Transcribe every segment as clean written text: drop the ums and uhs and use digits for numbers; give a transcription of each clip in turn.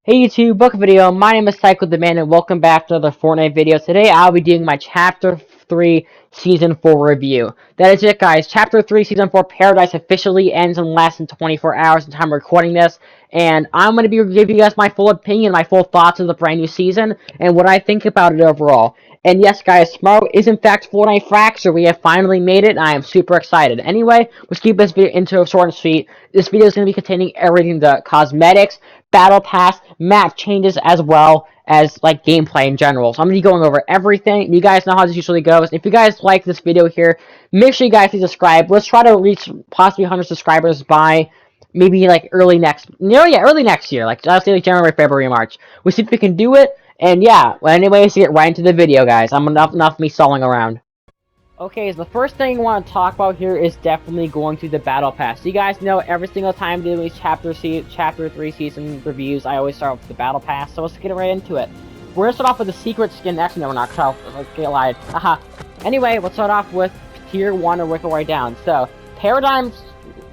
Hey YouTube, welcome video. My name is Psycho the Man and welcome back to another Fortnite video. Today I'll be doing my Chapter 3 Season 4 review. That is it guys, Chapter 3 Season 4 Paradise officially ends in less than 24 hours in time of recording this. And I'm going to be giving you guys my full opinion, my full thoughts of the brand new season, and what I think about it overall. And yes guys, tomorrow is in fact Fortnite Fracture. We have finally made it and I am super excited. Anyway, let's keep this video into short and sweet. This video is going to be containing everything, the cosmetics, battle pass, map changes, as well as like gameplay in general. So I'm gonna be going over everything. You guys know how this usually goes. If you guys like this video here, make sure you guys subscribe. Let's try to reach possibly 100 subscribers by maybe like early next year, like I'll say like January, February, March. We'll see if we can do it. And yeah, well, anyways, let's get right into the video, guys. I'm enough of me stalling around. Okay, so the first thing I want to talk about here is definitely going through the Battle Pass. You guys know every single time I do these Chapter 3 season reviews, I always start with the Battle Pass, so let's get right into it. We're going to start off with the secret skin. Actually, no, we're not. Let's get lied. Haha. Anyway, let's start off with Tier 1 and work our way down. So, Paradigm's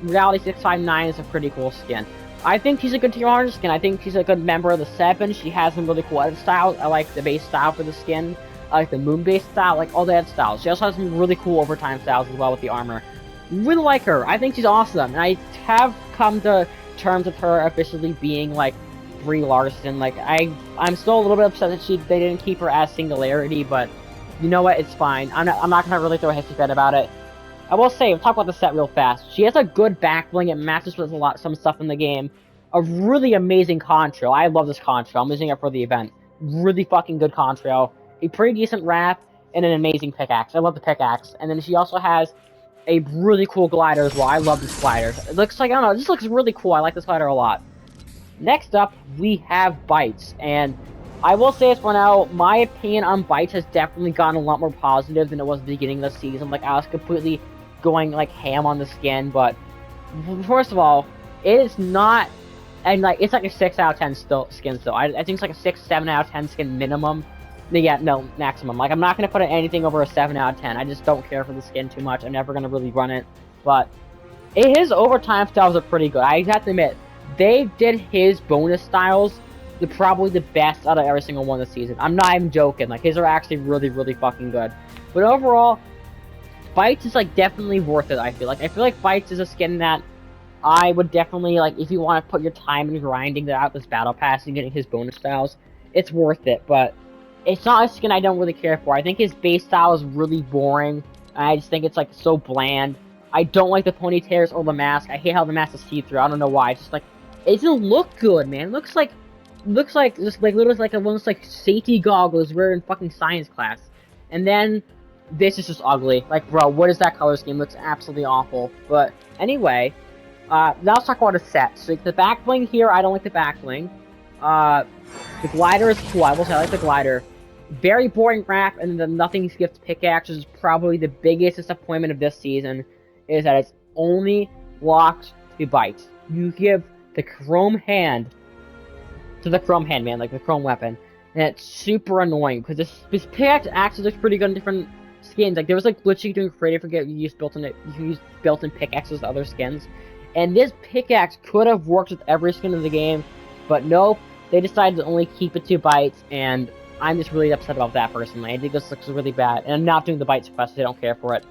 Reality 659 is a pretty cool skin. I think she's a good Tier 100 skin. I think she's a good member of the 7. She has some really cool edit styles. I like the base style for the skin. I like the moon-based style, like all the edit styles. She also has some really cool overtime styles as well with the armor. Really like her. I think she's awesome. And I have come to terms with her officially being like Brie Larson. Like I'm still a little bit upset that they didn't keep her as Singularity, but you know what? It's fine. I'm not gonna really throw a hissy fit about it. I will say, we'll talk about the set real fast. She has a good back bling. It matches with some stuff in the game. A really amazing contrail. I love this contrail. I'm using it for the event. Really fucking good contrail. A pretty decent wrap, and an amazing pickaxe. I love the pickaxe. And then she also has a really cool glider as well. I love this glider. It looks like, I don't know, it just looks really cool. I like this glider a lot. Next up, we have Bites. And I will say this for now, my opinion on Bites has definitely gotten a lot more positive than it was at the beginning of the season. Like, I was completely going, like, ham on the skin. But, first of all, it is not, and, like, it's like a 6 out of 10 skin still. I think it's like a 6, 7 out of 10 skin minimum. Yeah, no, maximum. Like, I'm not going to put anything over a 7 out of 10. I just don't care for the skin too much. I'm never going to really run it. But his overtime styles are pretty good. I have to admit, they did his bonus styles probably the best out of every single one this season. I'm not even joking. Like, his are actually really, really fucking good. But overall, Bites is, like, definitely worth it, I feel like. I feel like Bites is a skin that I would definitely, like, if you want to put your time in grinding out this battle pass and getting his bonus styles, it's worth it. But it's not a skin I don't really care for. I think his base style is really boring. I just think it's, like, so bland. I don't like the ponytails or the mask. I hate how the mask is see-through. I don't know why. It's just, like, it doesn't look good, man. It looks like just, like, literally, like, almost, like, safety goggles we're in fucking science class. And then, this is just ugly. Like, bro, what is that color scheme? It looks absolutely awful. But, anyway, now let's talk about a set. So, the back bling here, I don't like the back bling. The glider is cool. I will say I like the glider. Very boring wrap, and the Nothing's Gift pickaxe is probably the biggest disappointment of this season, is that it's only locked to Bites. You give the chrome hand to the chrome hand, man, like the chrome weapon, and it's super annoying, because this pickaxe actually looks pretty good in different skins. Like, there was like glitching doing creative, forget you can use built-in pickaxes to other skins, and this pickaxe could have worked with every skin in the game, but nope, they decided to only keep it to Bites, and I'm just really upset about that personally. I think this looks really bad, and I'm not doing the Bites quest, I don't care for it.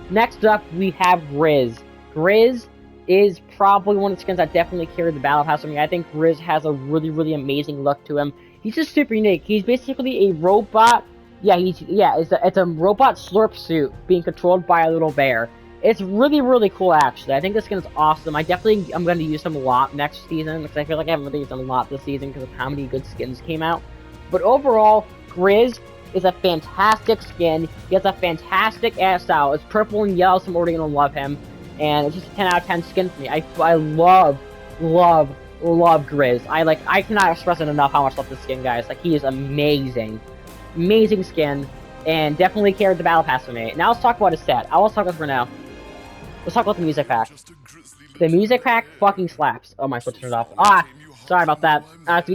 Next up, we have Grizz. Grizz is probably one of the skins that definitely carried the battle pass for me. I think Grizz has a really, really amazing look to him. He's just super unique. He's basically a robot. It's a robot slurp suit being controlled by a little bear. It's really, really cool, actually. I think this skin is awesome. I'm going to use him a lot next season, because I feel like I haven't really used him a lot this season because of how many good skins came out. But overall, Grizz is a fantastic skin. He has a fantastic ass style. It's purple and yellow, so I'm already going to love him. And it's just a 10 out of 10 skin for me. I love Grizz. I cannot express it enough how much I love this skin, guys. Like, he is amazing. Amazing skin. And definitely carried the battle pass for me. Now let's talk about his set. I will talk about it for now. Let's talk about the music pack. The music pack fucking slaps. Oh, my switch turned off. Sorry about that. That's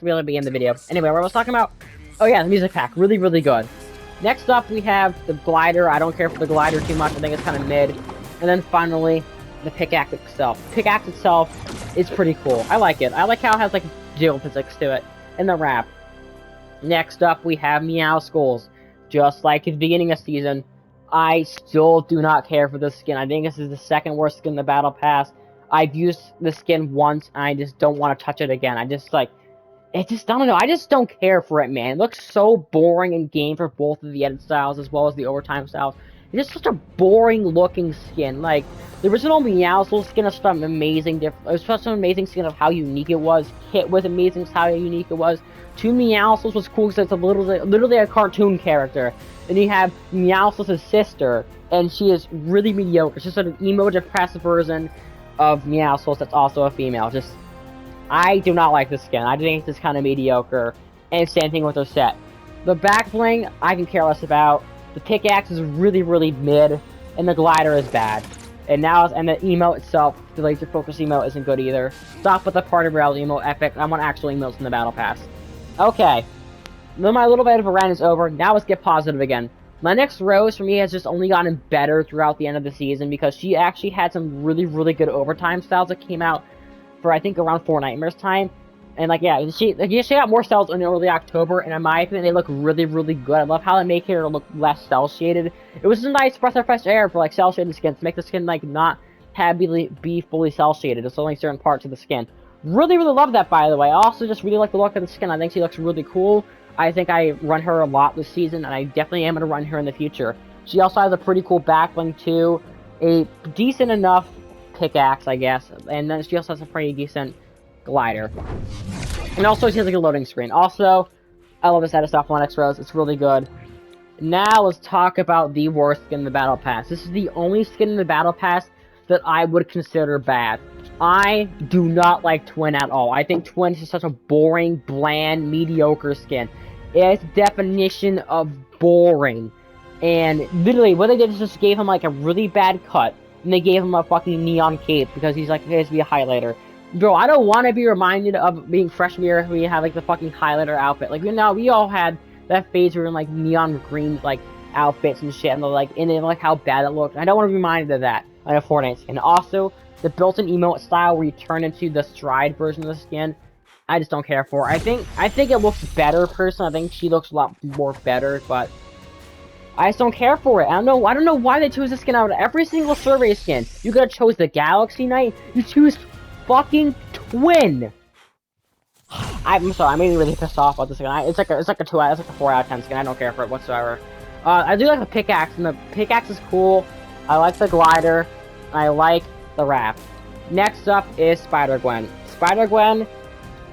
really be in the video. Anyway, what was I talking about? Oh yeah, the music pack. Really, really good. Next up, we have the glider. I don't care for the glider too much. I think it's kind of mid. And then finally, the pickaxe itself. The pickaxe itself is pretty cool. I like it. I like how it has like jiggle physics to it in the wrap. Next up, we have Meowscles. Just like at the beginning of season, I still do not care for this skin. I think this is the second worst skin in the Battle Pass. I've used the skin once, and I just don't want to touch it again. I just, like, I don't know. I just don't care for it, man. It looks so boring in game for both of the edit styles as well as the overtime styles. It's just such a boring looking skin. Like, the original Meowscles skin is such an amazing it was such an amazing skin of how unique it was. Kit was amazing how unique it was. Two Meowscles was cool because it's literally a cartoon character. Then you have Meowscles' sister, and she is really mediocre. She's sort of emo depressed version of Meowscles that's also a female. Just, I do not like this skin. I think it's kind of mediocre. And same thing with her set. The back bling, I can care less about. The pickaxe is really, really mid, and the glider is bad. And the emote itself, the laser focus emote, isn't good either. Stop with the party rail emote, epic. I want actual emotes in the battle pass. Okay, then my little bit of a rant is over. Now let's get positive again. My next Rose for me has just only gotten better throughout the end of the season because she actually had some really, really good overtime styles that came out for I think around 4 Nightmares time. And like, yeah, she got more styles in early October, and in my opinion, they look really, really good. I love how they make her look less cell shaded. It was a nice breath of fresh air for like cell shaded skins to make the skin like not be fully cell shaded. It's only certain parts of the skin. Really, really love that, by the way. I also just really like the look of the skin. I think she looks really cool. I think I run her a lot this season, and I definitely am going to run her in the future. She also has a pretty cool backbling too, a decent enough pickaxe, I guess, and then she also has a pretty decent glider. And also, she has like a loading screen. Also, I love this edit stuff on X Rose. It's really good. Now, let's talk about the worst skin in the Battle Pass. This is the only skin in the Battle Pass that I would consider bad. I do not like Twin at all. I think Twin is such a boring, bland, mediocre skin. It's definition of boring. And literally, what they did is just gave him like a really bad cut, and they gave him a fucking neon cape because he's like, he has to be a highlighter. Bro, I don't want to be reminded of being freshman year when you have like the fucking highlighter outfit. Like, you know, we all had that phase where we were in like neon green like outfits and shit, and like how bad it looked. I don't want to be reminded of that on a Fortnite skin. Also, the built-in emote style where you turn into the stride version of the skin, I just don't care for. I think it looks better personally. I think she looks a lot more better, but I just don't care for it. I don't know why they chose this skin out of every single survey skin. You could have chose the Galaxy Knight. You choose fucking Twin. I'm sorry, I'm really pissed off about this skin. It's like a 4 out of 10 skin. I don't care for it whatsoever. I do like the pickaxe, and the pickaxe is cool. I like the glider. I like the wrap. Next up is Spider-Gwen. Spider-Gwen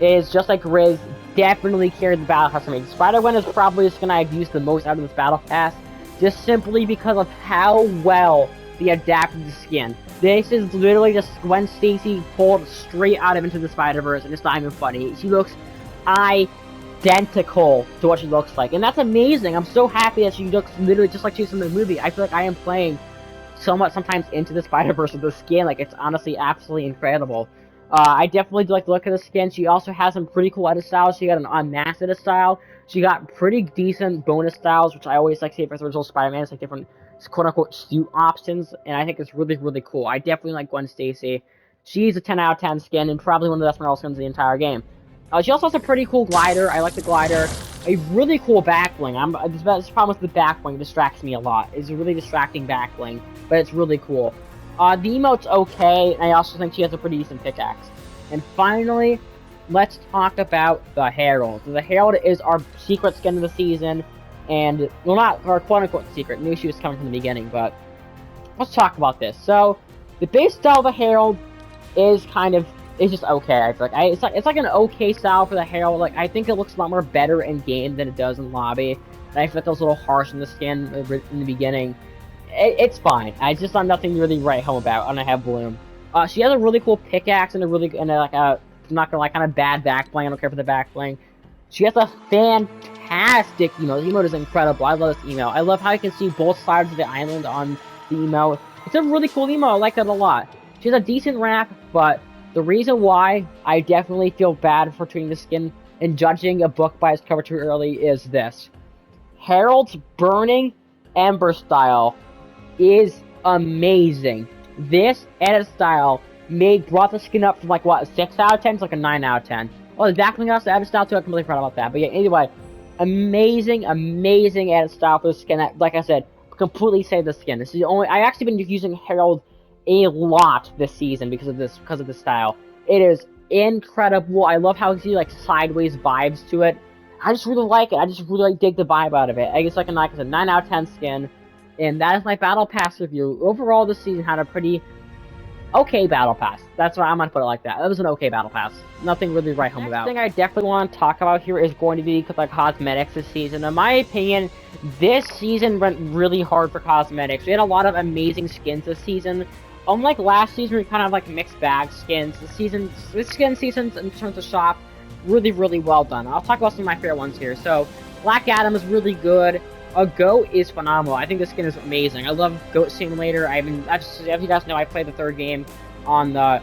is just like Riz, definitely carried the battle pass for me. Spider-Gwen is probably the skin I've used the most out of this battle pass, just simply because of how well they adapted the skin. This is literally just Gwen Stacy pulled straight out of Into the Spider-Verse, and it's not even funny. She looks identical to what she looks like, and that's amazing. I'm so happy that she looks literally just like she's in the movie. I feel like I am playing sometimes Into the Spider-Verse with the skin. Like, it's honestly absolutely incredible. I definitely do like the look of the skin. She also has some pretty cool edit styles. She got an unmasked edit style. She got pretty decent bonus styles, which I always like to see for the original Spider-Man. It's like different quote-unquote suit options, and I think it's really, really cool. I definitely like Gwen Stacy. She's a 10 out of 10 skin, and probably one of the best Marvel skins in the entire game. She also has a pretty cool glider. I like the glider. A really cool backbling. This problem with the backbling distracts me a lot. It's a really distracting backbling, but it's really cool. The emote's okay, and I also think she has a pretty decent pickaxe. And finally, let's talk about the Herald. The Herald is our secret skin of the season, and, well, not our quote-unquote secret. Knew she was coming from the beginning, but let's talk about this. So, the base style of the Herald is just okay. I feel like it's like an okay style for the Herald. Like, I think it looks a lot more better in game than it does in lobby. And I feel like it was a little harsh in the skin in the beginning. It's fine. I just have nothing to really write home about, and I have Bloom. She has a really cool pickaxe and like a not gonna like kind of bad back bling. I don't care for the back bling. She has a fantastic emote. The emote is incredible. I love this emote. I love how you can see both sides of the island on the emote. It's a really cool emote. I like it a lot. She has a decent wrap, but the reason why I definitely feel bad for treating the skin and judging a book by its cover too early is this. Herald's Burning Ember style is amazing. This edit style brought the skin up from like what, a 6 out of 10 to like a 9 out of 10. Oh, the Dackling also added style too. I completely forgot about that. But yeah, anyway, amazing added style for the skin. That, like I said, completely saved the skin. This is the only. I actually been using Herald a lot this season because of this style. It is incredible. I love how he like sideways vibes to it. I just really like it. I just really dig the vibe out of it. I guess like a 9 out of 10 skin. And that is my Battle Pass review. Overall, this season had a pretty okay Battle Pass. That's why I'm gonna put it like that. That was an okay Battle Pass. Nothing really right home about. Next thing I definitely want to talk about here is going to be the cosmetics this season. In my opinion, this season went really hard for cosmetics. We had a lot of amazing skins this season. Unlike last season, we kind of like mixed bag skins. This skin season in terms of shop, really well done. I'll talk about some of my favorite ones here. So, Black Adam is really good. Goat is phenomenal. I think this skin is amazing. I love Goat Simulator. As you guys know, I played the third game on the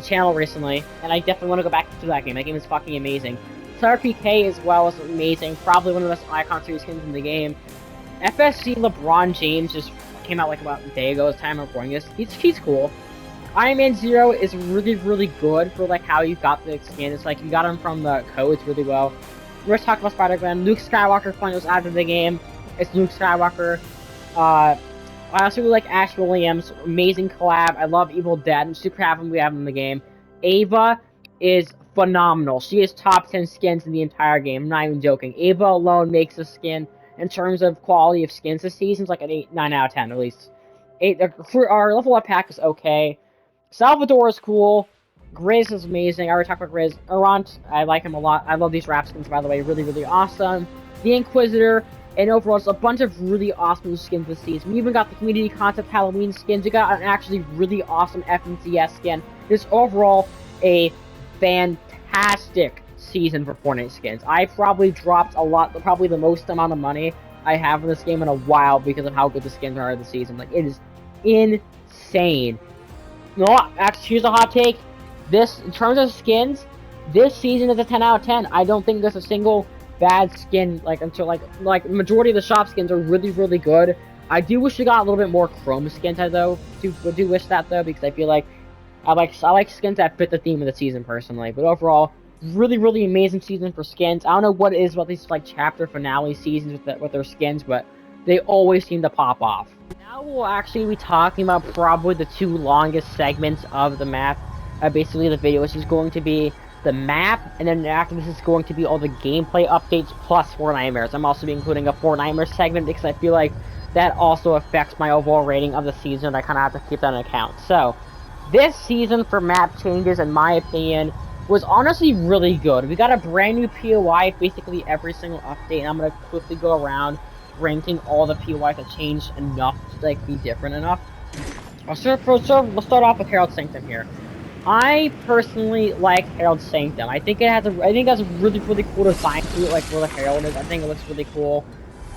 channel recently, and I definitely want to go back to that game. That game is fucking amazing. Slayer PK as well is amazing. Probably one of the best Icon Series skins in the game. FSC LeBron James just came out like about a day ago. It's time I'm recording this. He's cool. Iron Man Zero is really good for like how you got the skin. It's like you got him from the codes really well. We're talking about Spider-Man. Luke Skywalker finally was out of the game. It's Luke Skywalker. I also really like Ash Williams. Amazing collab. I love Evil Dead. I'm super happy we have him in the game. Ava is phenomenal. She is top 10 skins in the entire game. I'm not even joking. Ava alone makes the skin, in terms of quality of skins this season, like an 9 out of 10 at least. Our level up pack is okay. Salvador is cool. Grizz is amazing. I already talked about Grizz. Arant, I like him a lot. I love these rap skins, by the way. Really awesome. The Inquisitor. And overall, it's a bunch of really awesome skins this season. We even got the Community Concept Halloween skins. We got an actually really awesome FNCS skin. It's overall a fantastic season for Fortnite skins. I probably dropped probably the most amount of money I have in this game in a while because of how good the skins are this season. Like, it is insane. You know what? Actually, here's a hot take. In terms of skins, this season is a 10 out of 10. I don't think there's a single bad skin, like majority of the shop skins are really good. I do wish we got a little bit more chrome skins, though. Do wish that though, because I feel like I like skins that fit the theme of the season personally. But overall, really amazing season for skins. I don't know what it is about these like chapter finale seasons with their skins, but they always seem to pop off. Now we'll actually be talking about probably the two longest segments of the map, basically the video, which is going to be the map, and then after this is going to be all the gameplay updates plus Four Nightmares. I'm also be including a Four Nightmares segment because I feel like that also affects my overall rating of the season, and I kind of have to keep that in account. So, this season for map changes, in my opinion, was honestly really good. We got a brand new POI basically every single update, and I'm going to quickly go around ranking all the POIs that changed enough to like be different enough. We'll start off with Herald Sanctum here. I personally like Herald Sanctum. I think that's a really cool design to it, like where the Herald is. I think it looks really cool.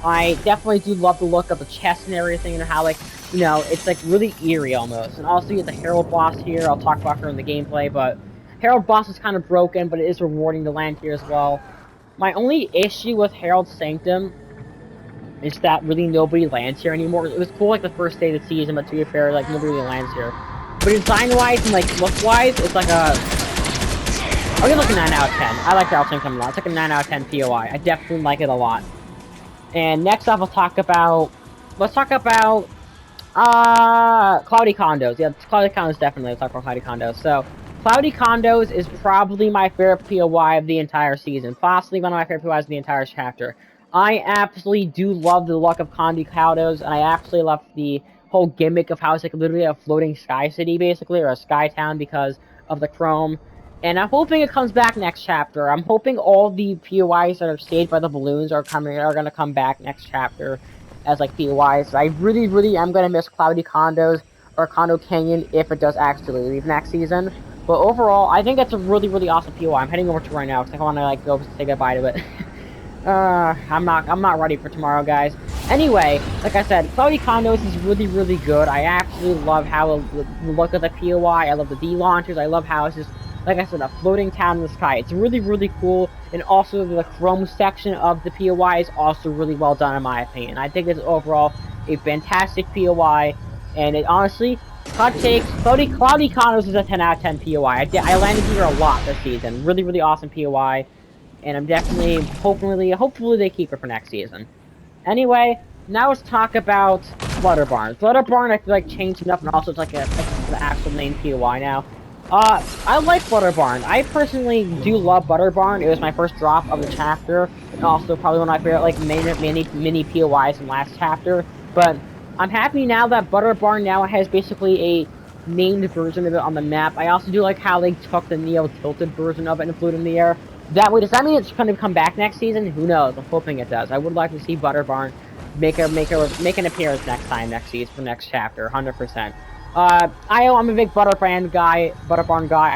I definitely do love the look of the chest and everything, and how, like, you know, it's like really eerie almost. And also you have the Herald boss here. I'll talk about her in the gameplay, but Herald boss is kind of broken, but it is rewarding to land here as well. My only issue with Herald Sanctum is that really nobody lands here anymore. It was cool like the first day of the season, but to be fair, like nobody really lands here. But design-wise and like look-wise, it's like a... I'll give it like a 9 out of 10. I like Herald Sanctum a lot. It's like a 9 out of 10 POI. I definitely like it a lot. And next off, let's talk about Cloudy Condos. Yeah, Cloudy Condos definitely. Let's talk about Cloudy Condos. So, Cloudy Condos is probably my favorite POI of the entire season. Possibly one of my favorite POIs of the entire chapter. I absolutely do love the look of Cloudy Condos, and I absolutely love the whole gimmick of how it's like literally a floating sky city, basically, or a sky town because of the chrome. And I'm hoping it comes back next chapter. I'm hoping all the POIs that are staged by the balloons are gonna come back next chapter as like POIs. I really am gonna miss Cloudy Condos or Condo Canyon if it does actually leave next season. But overall, I think that's a really awesome POI. I'm heading over to it right now because I want to like go say goodbye to it. I'm not ready for tomorrow, guys. Anyway, like I said, Cloudy Condos is really good. I absolutely love how the look of the POI. I love the D-launchers. I love how it's just, like I said, a floating town in the sky. It's really cool, and also the chrome section of the POI is also really well done in my opinion. I think it's overall a fantastic POI, and it honestly, Hot takes, Cloudy Condos is a 10 out of 10 POI. I landed here a lot this season. Really, really awesome POI. And I'm definitely, hopefully they keep it for next season. Anyway, now let's talk about Flutterbarn. Flutterbarn, I feel like changed enough, and also it's like the actual main POI now. I like Flutterbarn. I personally do love Butterbarn. It was my first drop of the chapter, and also probably one of my favorite like mini POIs in last chapter. But I'm happy now that Butterbarn now has basically a named version of it on the map. I also do like how they took the Neo Tilted version of it and flew it in the air. That way, does that mean it's going to come back next season? Who knows? I'm hoping it does. I would like to see Butterbarn make an appearance next season for next chapter, 100%. I'm a big Butterbarn guy.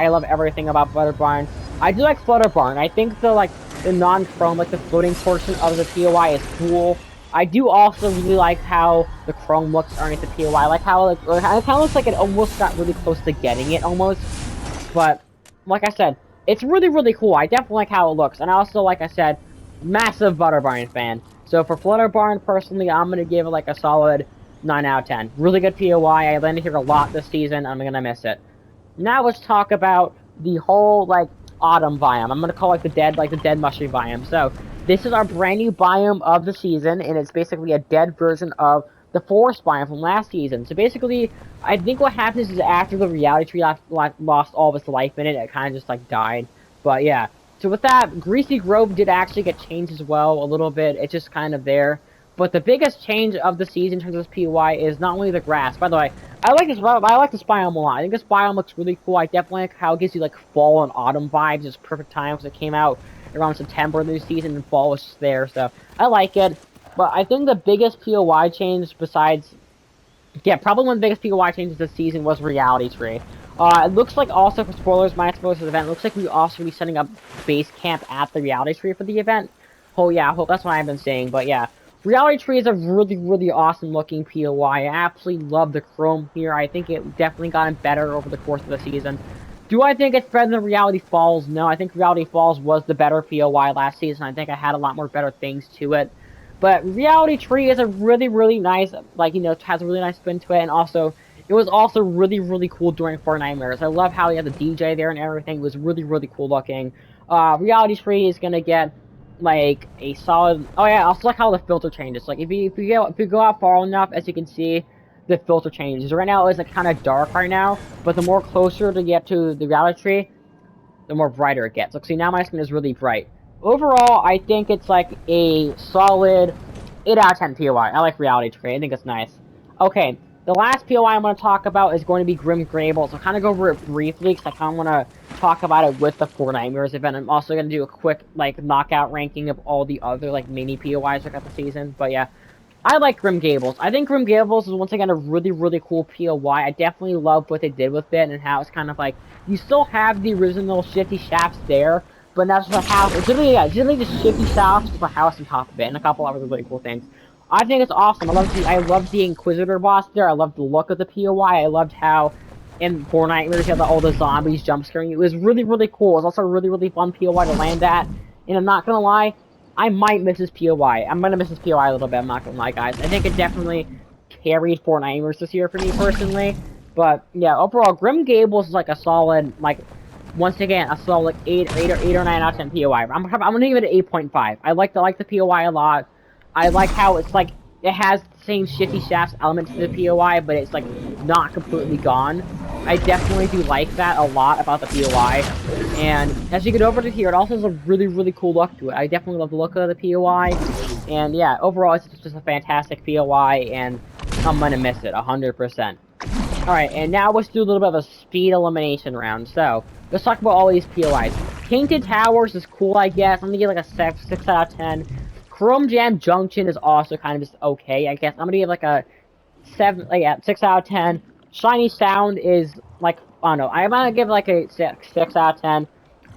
I love everything about Butterbarn. I do like Flutterbarn. I think the non-chrome, like the floating portion of the POI is cool. I do also really like how the chrome looks underneath the POI. I like how it kind of looks like it almost got really close to getting it almost. But like I said, it's really, really cool. I definitely like how it looks. And also, like I said, massive Butterbarn fan. So for Flutterbarn, personally, I'm going to give it like a solid 9 out of 10. Really good POI. I landed here a lot this season. I'm going to miss it. Now let's talk about the whole, like, autumn biome. I'm going to call it the dead mushroom biome. So this is our brand new biome of the season, and it's basically a dead version of the forest biome from last season. So basically, I think what happens is after the reality tree lost all of its life in it, it kind of just like died. But yeah. So with that, Greasy Grove did actually get changed as well a little bit. It's just kind of there. But the biggest change of the season in terms of this POI is not only the grass. By the way, I like this biome a lot. I think this biome looks really cool. I definitely like how it gives you like fall and autumn vibes. It's perfect time because it came out around September this season and fall was just there. So I like it. But I think the biggest POI change besides... Yeah, probably one of the biggest POI changes this season was Reality Tree. It looks like also, for spoilers, my spoilers for the event, it looks like we also be setting up base camp at the Reality Tree for the event. Oh yeah, that's what I've been saying, but yeah. Reality Tree is a really, really awesome looking POI. I absolutely love the chrome here. I think it definitely gotten better over the course of the season. Do I think it's better than Reality Falls? No, I think Reality Falls was the better POI last season. I think I had a lot more better things to it. But Reality Tree is a really, really nice, like, you know, it has a really nice spin to it, and also, it was also really, really cool during Fortnitemares. I love how you had the DJ there and everything. It was really, really cool looking. Reality Tree is gonna get, like, a solid... Oh yeah, I also like how the filter changes. Like, if you go out far enough, as you can see, the filter changes. Right now, it's, like, kind of dark right now, but the more closer to get to the Reality Tree, the more brighter it gets. Look, see, now my skin is really bright. Overall, I think it's like a solid 8 out of 10 POI. I like Reality Tree. I think it's nice. Okay, the last POI I'm going to talk about is going to be Grim Gables. I'll kind of go over it briefly because I kind of want to talk about it with the Fortnitemares event. I'm also going to do a quick, like, knockout ranking of all the other, like, mini POIs throughout the season. But yeah, I like Grim Gables. I think Grim Gables is once again a really, really cool POI. I definitely love what they did with it and how it's kind of like, you still have the original shifty shafts there, but now it's just a house. It's literally just shifty shafts with a house on top of it and a couple other really cool things. I think it's awesome. I love the Inquisitor boss there. I love the look of the POI. I loved how in Fortnite you had all the zombies jump scaring you. It was really, really cool. It was also a really, really fun POI to land at. And I'm not gonna lie, I might miss this POI. I'm gonna miss this POI a little bit, I'm not gonna lie, guys. I think it definitely carried Fortnitemares this year for me, personally. But, yeah, overall, Grim Gables is like a solid, like, once again, a solid 8 or 9 out of 10 POI. I'm gonna give it an 8.5. I like the POI a lot. I like how it's like, it has the same shifty shafts element to the POI, but it's like, not completely gone. I definitely do like that a lot about the POI. And as you get over to here, it also has a really, really cool look to it. I definitely love the look of the POI. And yeah, overall, it's just a fantastic POI, and I'm gonna miss it, 100%. Alright, and now let's do a little bit of a speed elimination round. So, let's talk about all these POIs. Painted Towers is cool, I guess. I'm gonna give like a 6 out of 10. Chrome Jam Junction is also kind of just okay, I guess. I'm gonna give like a 6 out of 10. Shiny Sound is like, I don't know. I'm gonna give like a 6 out of 10.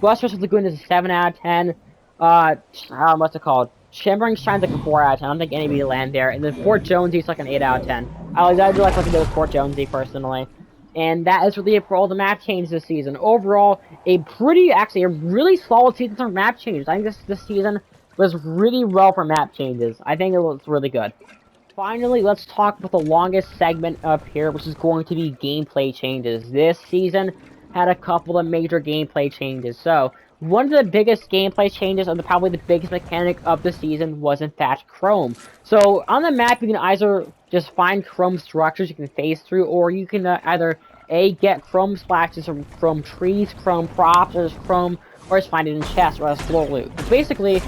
Lustrous Lagoon is a 7 out of 10. What's it called? Shimmering Shine's like a 4 out of 10. I don't think anybody will land there. And then Fort Jonesy is like an 8 out of 10. I do like what they did with Fort Jonesy, personally. And that is really it for all the map changes this season. Overall, actually, a really solid season for map changes. I think this season was really well for map changes. I think it was really good. finally, let's talk about the longest segment up here, which is going to be gameplay changes. This season had a couple of major gameplay changes. So, one of the biggest gameplay changes, and probably the biggest mechanic of the season, was in fact Chrome. So, on the map, you can either just find Chrome structures you can phase through, or you can either get Chrome splashes from Chrome trees, Chrome props, or just Chrome, or just find it in chests or as floor loot. But basically,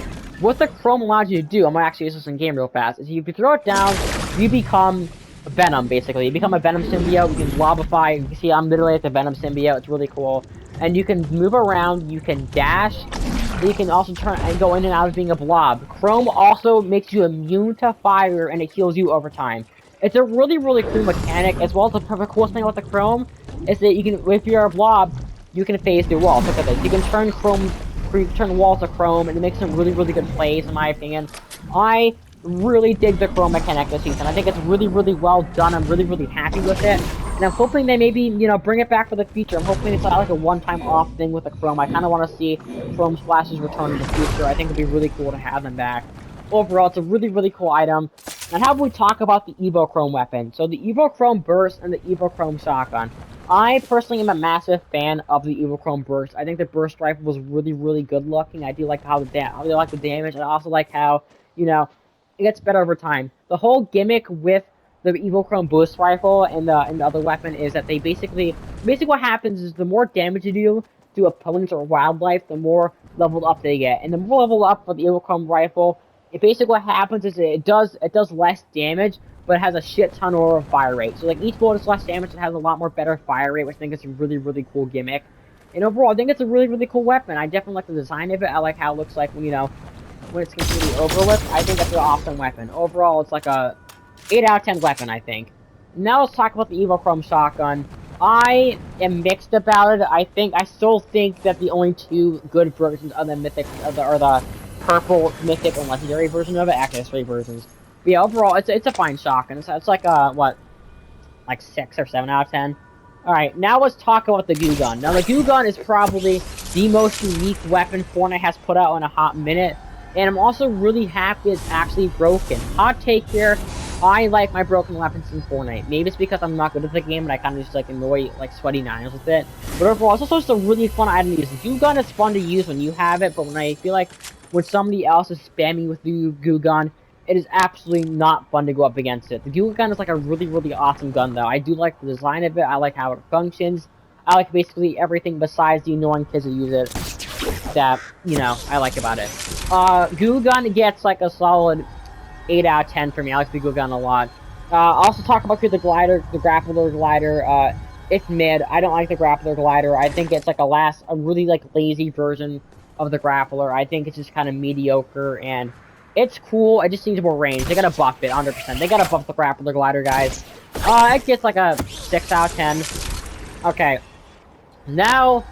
what the Chrome allows you to do, I'm gonna actually use this in game real fast, is if you throw it down, you become Venom, basically. You become a Venom symbiote, you can blobify, you can see I'm literally at the Venom symbiote, it's really cool. And you can move around, you can dash, you can also turn and go in and out of being a blob. Chrome also makes you immune to fire, and it heals you over time. It's a really, really cool mechanic, as well as the coolest thing about the Chrome is that you can, if you're a blob, you can phase through walls. Look at this. You can turn Chrome, turn walls to Chrome, and it makes some really, really good plays, in my opinion. I really dig the Chrome mechanic this season. I think it's really, really well done. I'm really, really happy with it. And I'm hoping they maybe, you know, bring it back for the future. I'm hoping it's not like a one-time off thing with the Chrome. I kind of want to see Chrome splashes return in the future. I think it'd be really cool to have them back. Overall, it's a really, really cool item. And how about we talk about the Evo Chrome weapon? So the Evo Chrome Burst and the Evo Chrome Shotgun. I personally am a massive fan of the Evo Chrome Burst. I think the Burst rifle was really, really good looking. I do like how I really like the damage. I also like how, you know, it gets better over time. The whole gimmick with the Evo Chrome Burst rifle and the other weapon is that they basically what happens is the more damage you do to opponents or wildlife, the more leveled up they get. And the more leveled up for the Evo Chrome rifle, it basically what happens is it does less damage, but it has a shit ton more fire rate. So like each bullet is less damage, it has a lot more better fire rate, which I think is a really, really cool gimmick. And overall, I think it's a really, really cool weapon. I definitely like the design of it. I like how it looks like when, you know, when it's completely overlooked. I think that's an awesome weapon. Overall, it's like a 8 out of 10 weapon, I think. Now let's talk about the Evo Chrome Shotgun. I am mixed about it. I still think that the only two good versions of the Mythic are the purple Mythic and Legendary version of it. Actually, there's 3 versions. But yeah, overall, it's a fine shotgun. It's like what, like 6 or 7 out of 10. All right, now let's talk about the Goo Gun. Now the Goo Gun is probably the most unique weapon Fortnite has put out in a hot minute, and I'm also really happy it's actually broken. Hot take here. I like my broken weapons in Fortnite. Maybe it's because I'm not good at the game and I kind of just like annoy like sweaty nines with it. But overall, it's also just a really fun item to use. The Goo Gun is fun to use when you have it, but when I feel like when somebody else is spamming with the Goo Gun, it is absolutely not fun to go up against it. The Goo Gun is like a really, really awesome gun though. I do like the design of it. I like how it functions. I like basically everything besides the annoying kids who use it that, you know, I like about it. Goo Gun gets like a solid 8 out of 10 for me. I like the Goo Gun a lot. Also talk about the glider, the grappler glider. It's mid. I don't like the grappler glider. I think it's like a really like lazy version of the grappler. I think it's just kind of mediocre and it's cool. It just needs more range. They gotta buff it 100%. They gotta buff the grappler glider, guys. It gets like a 6 out of 10. Okay. Now,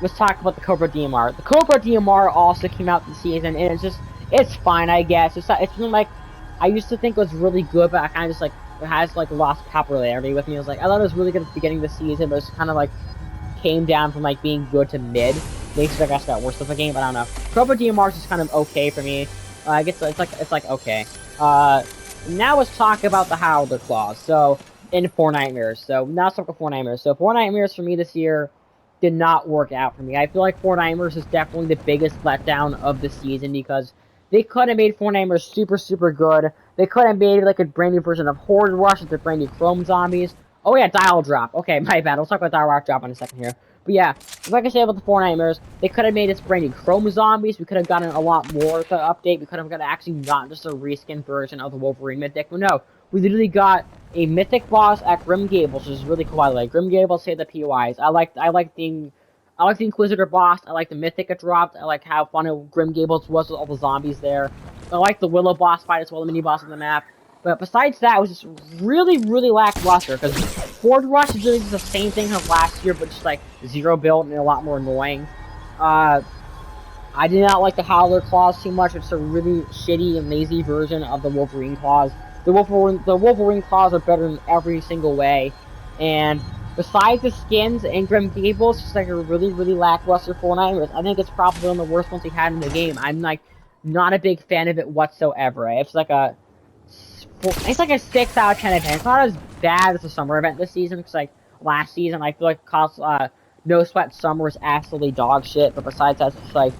let's talk about the Cobra DMR. The Cobra DMR also came out this season, and it's fine, I guess. It's been like, I used to think it was really good, but I kind of just like, it has like lost popularity with me. I thought it was really good at the beginning of the season, but it's kind of like, came down from like being good to mid. Maybe I guess got worse of the game, but I don't know. Cobra DMR is just kind of okay for me. I guess it's like okay. Now let's talk about the Howler Claws. So, in Four Nightmares. So, now let's talk about Four Nightmares. So, Four Nightmares for me this year did not work out for me. I feel like Four Nightmares is definitely the biggest letdown of the season because they could have made Four Nightmares super, super good. They could have made like a brand new version of Horde Rush with the brand new Chrome Zombies. Oh yeah, Dial Drop. Okay, my bad. We'll talk about Dial Drop in a second here. But yeah, like I said about the Four Nightmares, they could have made this brand new Chrome Zombies. We could have gotten a lot more with the update. We could have actually gotten just a reskin version of the Wolverine Mythic. But no, we literally got a Mythic boss at Grim Gables, which is really cool. I like Grim Gables, say the POIs. I like the Inquisitor boss. I like the Mythic it dropped. I like how fun Grim Gables was with all the zombies there. I like the Willow boss fight as well, the mini boss on the map. But besides that, it was just really, really lackluster because Horde Rush is really just the same thing as last year, but just like 0 build and a lot more annoying. I did not like the Howler Claws too much. It's a really shitty and lazy version of the Wolverine Claws. The Wolverine Claws are better in every single way. And besides the skins and Grim Gables, it's just like a really, really lackluster Four Nightmares. I think it's probably one of the worst ones we had in the game. I'm like not a big fan of it whatsoever. It's like a It's like a 6 out of 10 event. It's not as bad as the summer event this season, because like last season I feel like No Sweat Summer was absolutely dog shit, but besides that, it's just like,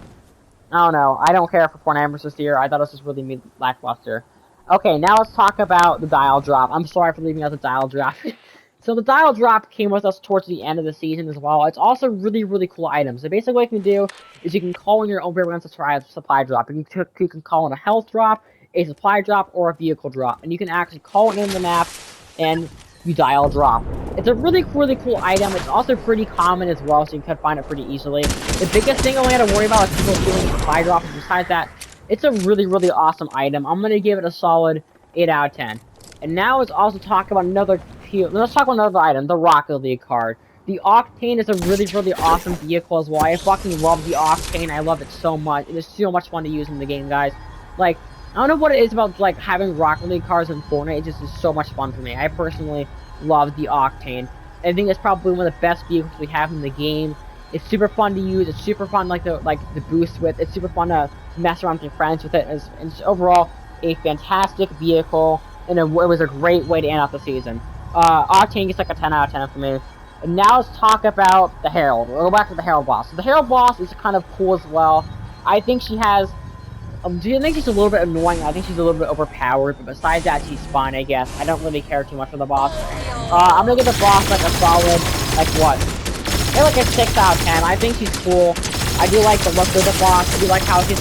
I don't know. I don't care for Fortnite this year. I thought this was really lackluster. Okay, now let's talk about the dial drop. I'm sorry for leaving out the dial drop. So the dial drop came with us towards the end of the season as well. It's also really cool items. So basically what you can do is you can call in your own variant supply drop. You can call in a health drop, a supply drop, or a vehicle drop. And you can actually call it in the map and you dial drop. It's a really cool item. It's also pretty common as well, so you can find it pretty easily. The biggest thing I only have to worry about is people stealing supply drops. Besides that, it's a really awesome item. I'm gonna give it a solid 8 out of 10. And now let's also talk about let's talk about another item, the Rocket League card. The Octane is a really awesome vehicle as well. I fucking love the Octane. I love it so much. It is so much fun to use in the game, guys. Like, I don't know what it is about, like, having Rocket League cars in Fortnite. It just is so much fun for me. I personally love the Octane. I think it's probably one of the best vehicles we have in the game. It's super fun to use. It's super fun, the boost with. It's super fun to mess around with your friends with it. It's overall a fantastic vehicle, and it was a great way to end off the season. Octane gets like a 10 out of 10 for me. And now let's talk about the Herald. We'll go back to the Herald boss. So the Herald boss is kind of cool as well. I think she has... do you think she's a little bit annoying? I think she's a little bit overpowered, but besides that, she's fine, I guess. I don't really care too much for the boss. I'm gonna give the boss like a solid, like what? Maybe like a 6 out of 10. I think she's cool. I do like the look of the boss. I do like how she's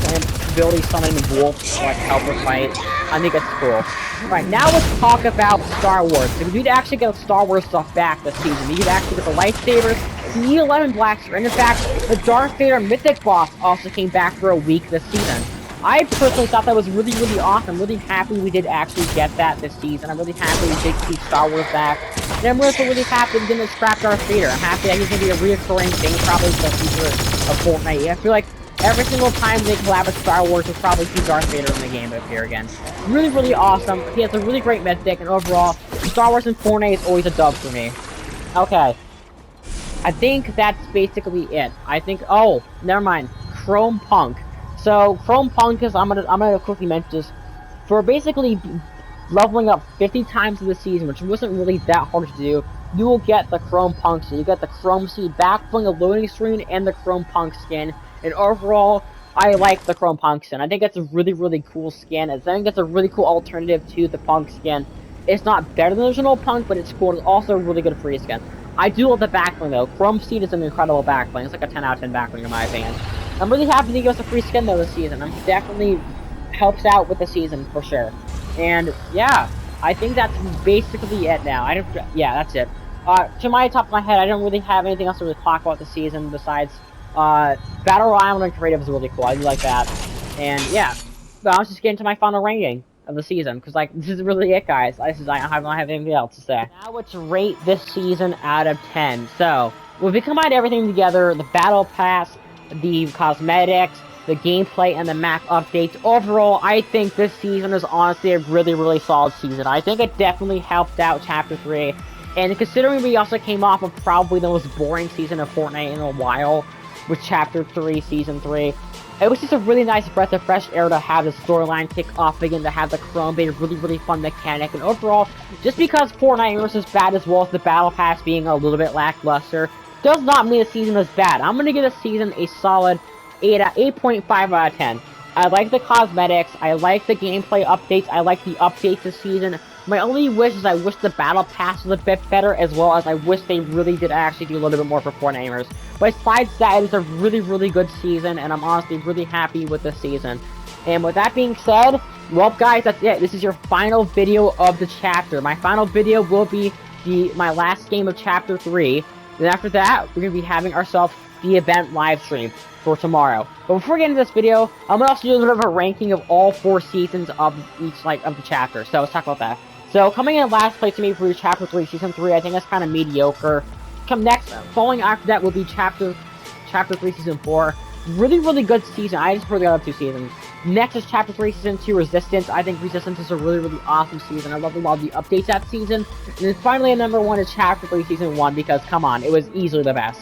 ability summoning wolves to like help her fight. I think it's cool. Alright, now let's talk about Star Wars. So we need to actually get Star Wars stuff back this season. We need to actually get the lightsabers, the E11 Blaster, and in fact, the Darth Vader Mythic boss also came back for a week this season. I personally thought that was really awesome. I'm really happy we did actually get that this season. I'm really happy we did see Star Wars back. And I'm really happy we didn't scrap Darth Vader. I'm happy that he's going to be a reoccurring thing probably for the future of Fortnite. I feel like every single time they collab with Star Wars, we'll probably see Darth Vader in the game appear again. Really awesome. He has a really great mythic, and overall, Star Wars and Fortnite is always a dub for me. Okay. I think that's basically it. I think, oh, never mind. Chrome Punk. So, Chrome Punk is, I'm gonna quickly mention this, for basically leveling up 50 times in the season, which wasn't really that hard to do, you will get the Chrome Punk. So you get the Chrome Seed backbling, a loading screen, and the Chrome Punk skin. And overall, I like the Chrome Punk skin. I think it's a really cool skin. I think it's a really cool alternative to the Punk skin. It's not better than the original Punk, but it's cool. It's also a really good free skin. I do love the backbling though. Chrome Seed is an incredible backbling. It's like a 10 out of 10 backbling in my opinion. I'm really happy to give us a free skin though this season. I'm definitely helps out with the season for sure. And yeah, I think that's basically it now. Yeah, that's it. To my top of my head, I don't really have anything else to really talk about the season besides Battle Royale and Creative is really cool. I do like that. And yeah, but I was just getting to my final ranking of the season because like this is really it, guys. I don't have anything else to say. Now let's rate this season out of 10. So if we combine everything together, the Battle Pass, the cosmetics, the gameplay, and the map updates, overall, I think this season is honestly a really solid season. I think it definitely helped out Chapter 3, and considering we also came off of probably the most boring season of Fortnite in a while, with Chapter 3, Season 3, it was just a really nice breath of fresh air to have the storyline kick off again, to have the Chrome be a really fun mechanic, and overall, just because Fortnite was as bad as well as the Battle Pass being a little bit lackluster, does not mean the season was bad. I'm going to give the season a solid 8.5 out of 10. I like the cosmetics, I like the gameplay updates, I like the updates this season. My only wish is I wish the Battle Pass was a bit better, as well as I wish they really did actually do a little bit more for Fortniters. But besides that, it is a really good season, and I'm honestly really happy with this season. And with that being said, well guys, that's it. This is your final video of the chapter. My final video will be my last game of Chapter 3. Then after that, we're going to be having ourselves the event live stream for tomorrow. But before we get into this video, I'm going to also do a little bit of a ranking of all 4 seasons of each, of the chapter. So let's talk about that. So coming in last place to me for Chapter 3, Season 3, I think that's kind of mediocre. Following after that will be Chapter 3, Season 4. Really good season. I just prefer the other 2 seasons. Next is Chapter 3, Season 2, Resistance. I think Resistance is a really awesome season. I love a lot of the updates that season. And then finally, at number 1 is Chapter 3, Season 1, because, come on, it was easily the best.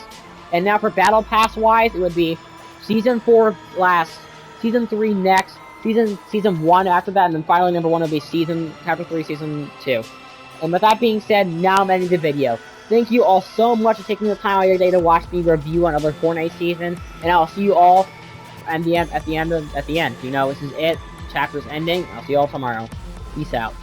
And now for Battle Pass-wise, it would be Season 4 last, Season 3 next, season 1 after that, and then finally number 1 will be chapter 3, season 2. And with that being said, now I'm ending the video. Thank you all so much for taking the time out of your day to watch me review another Fortnite season, and I'll see you all at the end. You know, this is it. Chapter's ending. I'll see you all tomorrow. Peace out.